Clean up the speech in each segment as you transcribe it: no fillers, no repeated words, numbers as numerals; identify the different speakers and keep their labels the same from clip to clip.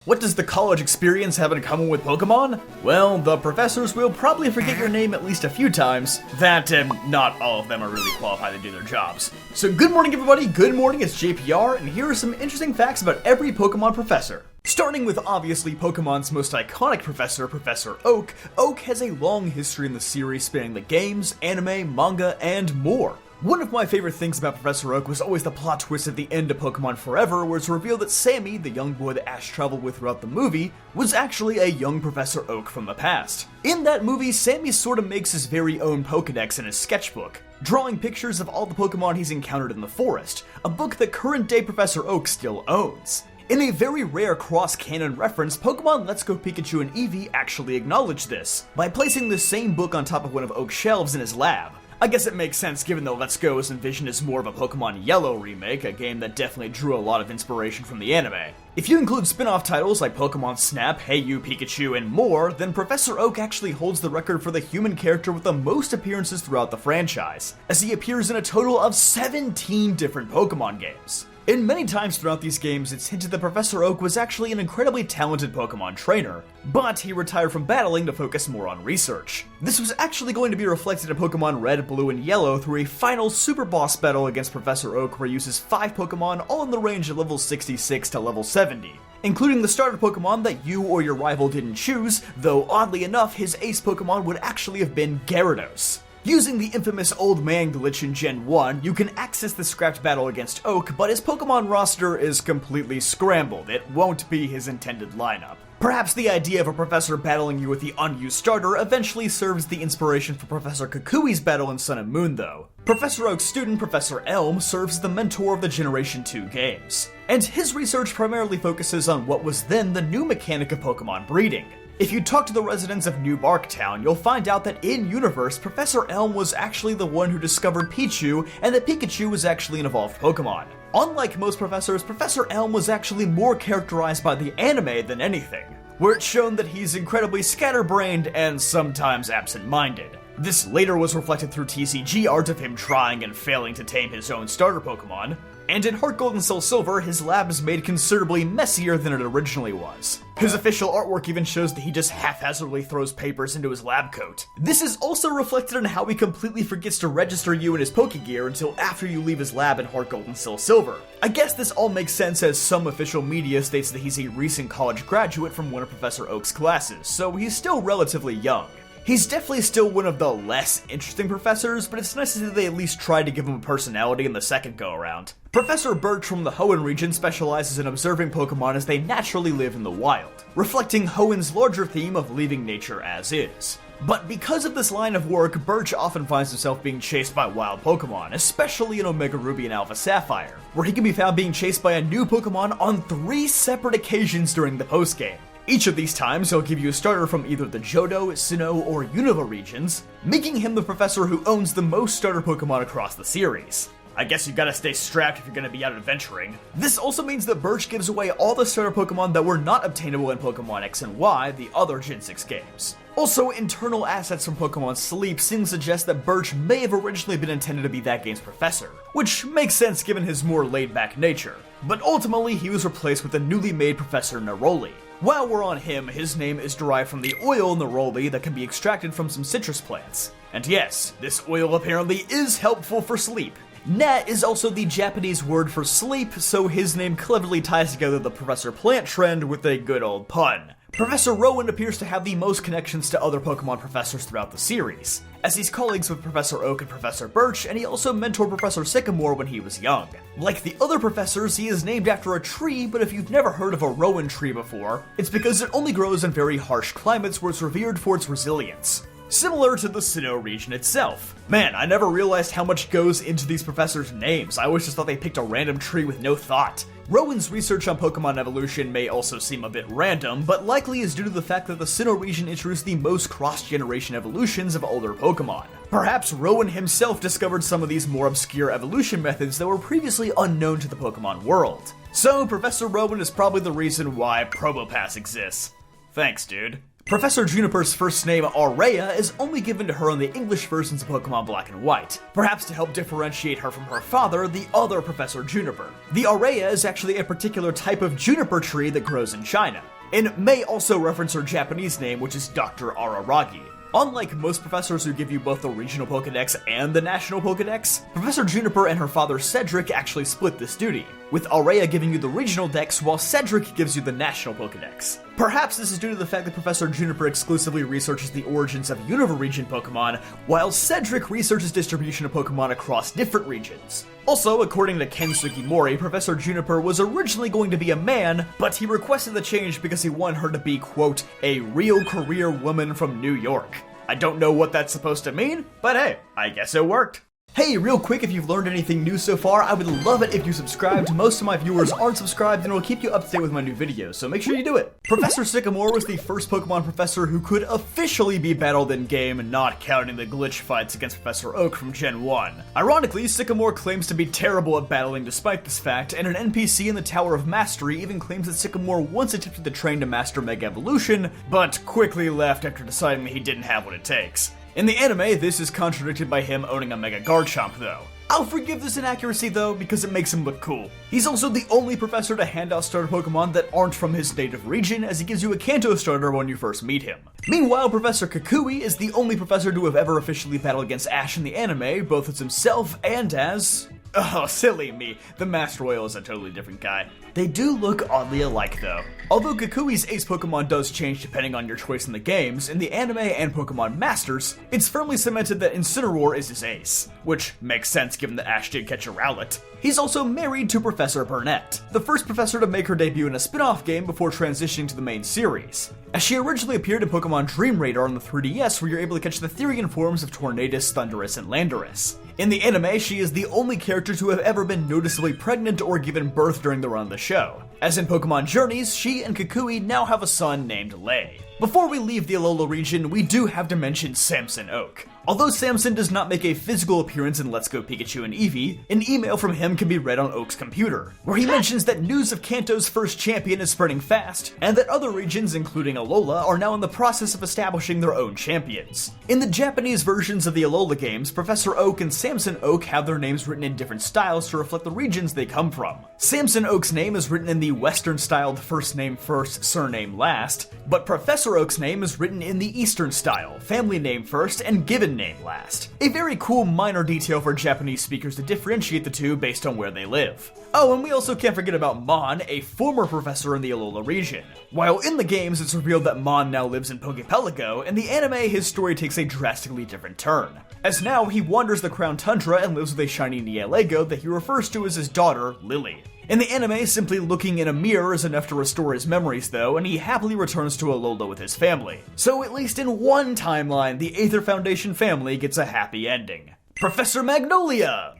Speaker 1: What does the college experience have in common with Pokemon? Well, the professors will probably forget your name at least a few times. That, and not all of them are really qualified to do their jobs. So good morning everybody, good morning, it's JPR, and here are some interesting facts about every Pokemon professor. Starting with obviously Pokemon's most iconic professor, Professor Oak, Oak has a long history in the series spanning the games, anime, manga, and more. One of my favorite things about Professor Oak was always the plot twist at the end of Pokemon Forever, where it's revealed that Sammy, the young boy that Ash traveled with throughout the movie, was actually a young Professor Oak from the past. In that movie, Sammy sort of makes his very own Pokedex in his sketchbook, drawing pictures of all the Pokemon he's encountered in the forest, a book that current-day Professor Oak still owns. In a very rare cross-canon reference, Pokemon Let's Go Pikachu and Eevee actually acknowledge this, by placing the same book on top of one of Oak's shelves in his lab. I guess it makes sense given that Let's Go is envisioned as more of a Pokemon Yellow remake, a game that definitely drew a lot of inspiration from the anime. If you include spin-off titles like Pokemon Snap, Hey You Pikachu, and more, then Professor Oak actually holds the record for the human character with the most appearances throughout the franchise, as he appears in a total of 17 different Pokemon games. And many times throughout these games, it's hinted that Professor Oak was actually an incredibly talented Pokemon trainer, but he retired from battling to focus more on research. This was actually going to be reflected in Pokemon Red, Blue, and Yellow through a final Super Boss battle against Professor Oak where he uses 5 Pokemon all in the range of level 66 to level 70. Including the starter Pokemon that you or your rival didn't choose, though oddly enough, his ace Pokemon would actually have been Gyarados. Using the infamous Old Man glitch in Gen 1, you can access the scrapped battle against Oak, but his Pokemon roster is completely scrambled. It won't be his intended lineup. Perhaps the idea of a professor battling you with the unused starter eventually serves the inspiration for Professor Kukui's battle in Sun and Moon, though. Professor Oak's student, Professor Elm, serves as the mentor of the Generation 2 games, and his research primarily focuses on what was then the new mechanic of Pokemon breeding. If you talk to the residents of New Barktown, you'll find out that in-universe, Professor Elm was actually the one who discovered Pichu, and that Pikachu was actually an evolved Pokemon. Unlike most professors, Professor Elm was actually more characterized by the anime than anything, where it's shown that he's incredibly scatterbrained and sometimes absent-minded. This later was reflected through TCG art of him trying and failing to tame his own starter Pokemon, and in Heart Gold and Soul Silver, his lab is made considerably messier than it originally was. His official artwork even shows that he just haphazardly throws papers into his lab coat. This is also reflected in how he completely forgets to register you in his Pokegear until after you leave his lab in Heart Gold and Soul Silver. I guess this all makes sense as some official media states that he's a recent college graduate from one of Professor Oak's classes, so he's still relatively young. He's definitely still one of the less interesting professors, but it's nice that they at least tried to give him a personality in the second go-around. Professor Birch from the Hoenn region specializes in observing Pokemon as they naturally live in the wild, reflecting Hoenn's larger theme of leaving nature as is. But because of this line of work, Birch often finds himself being chased by wild Pokemon, especially in Omega Ruby and Alpha Sapphire, where he can be found being chased by a new Pokemon on 3 separate occasions during the postgame. Each of these times, he'll give you a starter from either the Johto, Sinnoh, or Unova regions, making him the professor who owns the most starter Pokemon across the series. I guess you gotta stay strapped if you're gonna be out adventuring. This also means that Birch gives away all the starter Pokemon that were not obtainable in Pokemon X and Y, the other Gen 6 games. Also, internal assets from Pokemon Sleep seem to suggest that Birch may have originally been intended to be that game's professor, which makes sense given his more laid-back nature. But ultimately, he was replaced with the newly made Professor Neroli. While we're on him, his name is derived from the oil Neroli that can be extracted from some citrus plants. And yes, this oil apparently is helpful for sleep. Nat is also the Japanese word for sleep, so his name cleverly ties together the Professor Plant trend with a good old pun. Professor Rowan appears to have the most connections to other Pokemon professors throughout the series, as he's colleagues with Professor Oak and Professor Birch, and he also mentored Professor Sycamore when he was young. Like the other professors, he is named after a tree, but if you've never heard of a Rowan tree before, it's because it only grows in very harsh climates where it's revered for its resilience. Similar to the Sinnoh region itself. Man, I never realized how much goes into these professors' names. I always just thought they picked a random tree with no thought. Rowan's research on Pokemon evolution may also seem a bit random, but likely is due to the fact that the Sinnoh region introduced the most cross-generation evolutions of older Pokemon. Perhaps Rowan himself discovered some of these more obscure evolution methods that were previously unknown to the Pokemon world. So, Professor Rowan is probably the reason why Probopass exists. Thanks, dude. Professor Juniper's first name, Aurea, is only given to her in the English versions of Pokemon Black and White, perhaps to help differentiate her from her father, the other Professor Juniper. The Aurea is actually a particular type of juniper tree that grows in China, and may also reference her Japanese name, which is Dr. Araragi. Unlike most professors who give you both the regional Pokedex and the national Pokedex, Professor Juniper and her father Cedric actually split this duty, with Aurea giving you the regional dex while Cedric gives you the national Pokedex. Perhaps this is due to the fact that Professor Juniper exclusively researches the origins of Unova region Pokemon, while Cedric researches distribution of Pokemon across different regions. Also, according to Ken Sugimori, Professor Juniper was originally going to be a man, but he requested the change because he wanted her to be, quote, a real career woman from New York. I don't know what that's supposed to mean, but hey, I guess it worked. Hey, real quick, if you've learned anything new so far, I would love it if you subscribed. Most of my viewers aren't subscribed, and it'll keep you up to date with my new videos, so make sure you do it. Professor Sycamore was the first Pokemon professor who could officially be battled in-game, not counting the glitch fights against Professor Oak from Gen 1. Ironically, Sycamore claims to be terrible at battling despite this fact, and an NPC in the Tower of Mastery even claims that Sycamore once attempted to train to master Mega Evolution, but quickly left after deciding that he didn't have what it takes. In the anime, this is contradicted by him owning a Mega Garchomp though. I'll forgive this inaccuracy though, because it makes him look cool. He's also the only professor to hand out starter Pokemon that aren't from his native region, as he gives you a Kanto starter when you first meet him. Meanwhile, Professor Kukui is the only professor to have ever officially battled against Ash in the anime, both as himself and as... oh, silly me, the Master Royal is a totally different guy. They do look oddly alike though. Although Kukui's ace Pokemon does change depending on your choice in the games, in the anime and Pokemon Masters, it's firmly cemented that Incineroar is his ace, which makes sense given that Ash did catch a Rowlet. He's also married to Professor Burnett, the first professor to make her debut in a spin-off game before transitioning to the main series, as she originally appeared in Pokemon Dream Radar on the 3DS, where you're able to catch the Therian forms of Tornadus, Thundurus, and Landorus. In the anime, she is the only character to have ever been noticeably pregnant or given birth during the run of the show. As in Pokemon Journeys, she and Kukui now have a son named Lei. Before we leave the Alola region, we do have to mention Samson Oak. Although Samson does not make a physical appearance in Let's Go Pikachu and Eevee, an email from him can be read on Oak's computer, where he mentions that news of Kanto's first champion is spreading fast, and that other regions, including Alola, are now in the process of establishing their own champions. In the Japanese versions of the Alola games, Professor Oak and Samson Oak have their names written in different styles to reflect the regions they come from. Samson Oak's name is written in the Western-styled first name first, surname last, but Professor Oak's name is written in the Eastern style, family name first, and given name last. A very cool minor detail for Japanese speakers to differentiate the two based on where they live. Oh, and we also can't forget about Mohn, a former professor in the Alola region. While in the games it's revealed that Mohn now lives in Pokepelago, in the anime his story takes a drastically different turn, as now he wanders the Crown Tundra and lives with a shiny Nielego that he refers to as his daughter, Lily. In the anime, simply looking in a mirror is enough to restore his memories though, and he happily returns to Alola with his family. So at least in one timeline, the Aether Foundation family gets a happy ending. Professor Magnolia!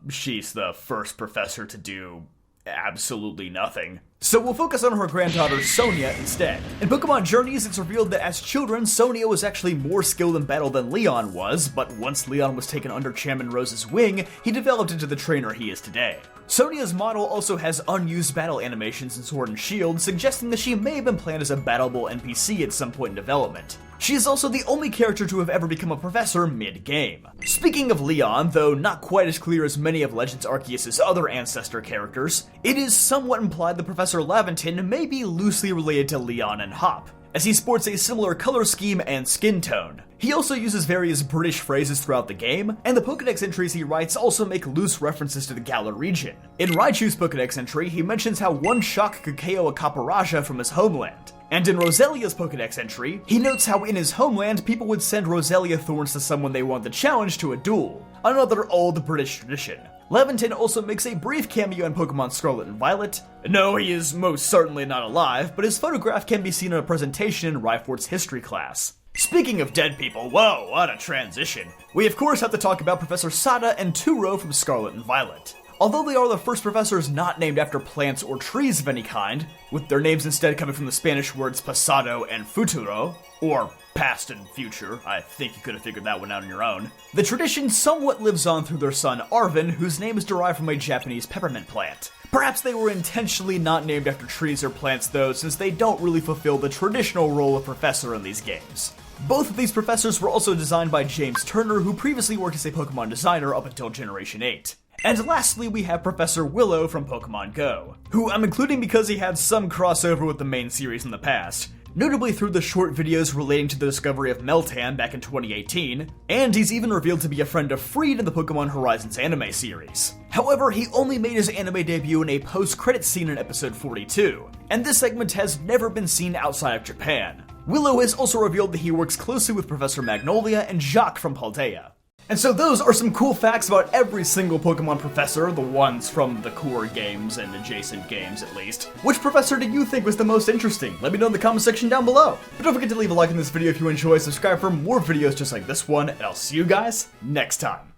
Speaker 1: She's the first professor to do absolutely nothing. So we'll focus on her granddaughter Sonia instead. In Pokemon Journeys, it's revealed that as children, Sonia was actually more skilled in battle than Leon was, but once Leon was taken under Chairman Rose's wing, he developed into the trainer he is today. Sonia's model also has unused battle animations in Sword and Shield, suggesting that she may have been planned as a battleable NPC at some point in development. She is also the only character to have ever become a professor mid-game. Speaking of Leon, though not quite as clear as many of Legends Arceus' other ancestor characters, it is somewhat implied that Professor Laventon may be loosely related to Leon and Hop, as he sports a similar color scheme and skin tone. He also uses various British phrases throughout the game, and the Pokedex entries he writes also make loose references to the Galar region. In Raichu's Pokedex entry, he mentions how one shock could KO a Caparaja from his homeland. And in Roselia's Pokedex entry, he notes how in his homeland, people would send Roselia thorns to someone they want to challenge to a duel, another old British tradition. Laventon also makes a brief cameo in Pokemon Scarlet and Violet. No, he is most certainly not alive, but his photograph can be seen in a presentation in Ryfort's history class. Speaking of dead people, whoa, what a transition. We of course have to talk about Professor Sada and Turo from Scarlet and Violet. Although they are the first professors not named after plants or trees of any kind, with their names instead coming from the Spanish words pasado and futuro, or past and future, I think you could have figured that one out on your own, the tradition somewhat lives on through their son Arvin, whose name is derived from a Japanese peppermint plant. Perhaps they were intentionally not named after trees or plants though, since they don't really fulfill the traditional role of professor in these games. Both of these professors were also designed by James Turner, who previously worked as a Pokemon designer up until Generation 8. And lastly, we have Professor Willow from Pokemon Go, who I'm including because he had some crossover with the main series in the past, notably through the short videos relating to the discovery of Meltan back in 2018, and he's even revealed to be a friend of Freed in the Pokemon Horizons anime series. However, he only made his anime debut in a post-credits scene in episode 42, and this segment has never been seen outside of Japan. Willow has also revealed that he works closely with Professor Magnolia and Jacques from Paldea. And so those are some cool facts about every single Pokemon Professor, the ones from the core games and adjacent games at least. Which professor do you think was the most interesting? Let me know in the comment section down below. But don't forget to leave a like on this video if you enjoy, subscribe for more videos just like this one, and I'll see you guys next time.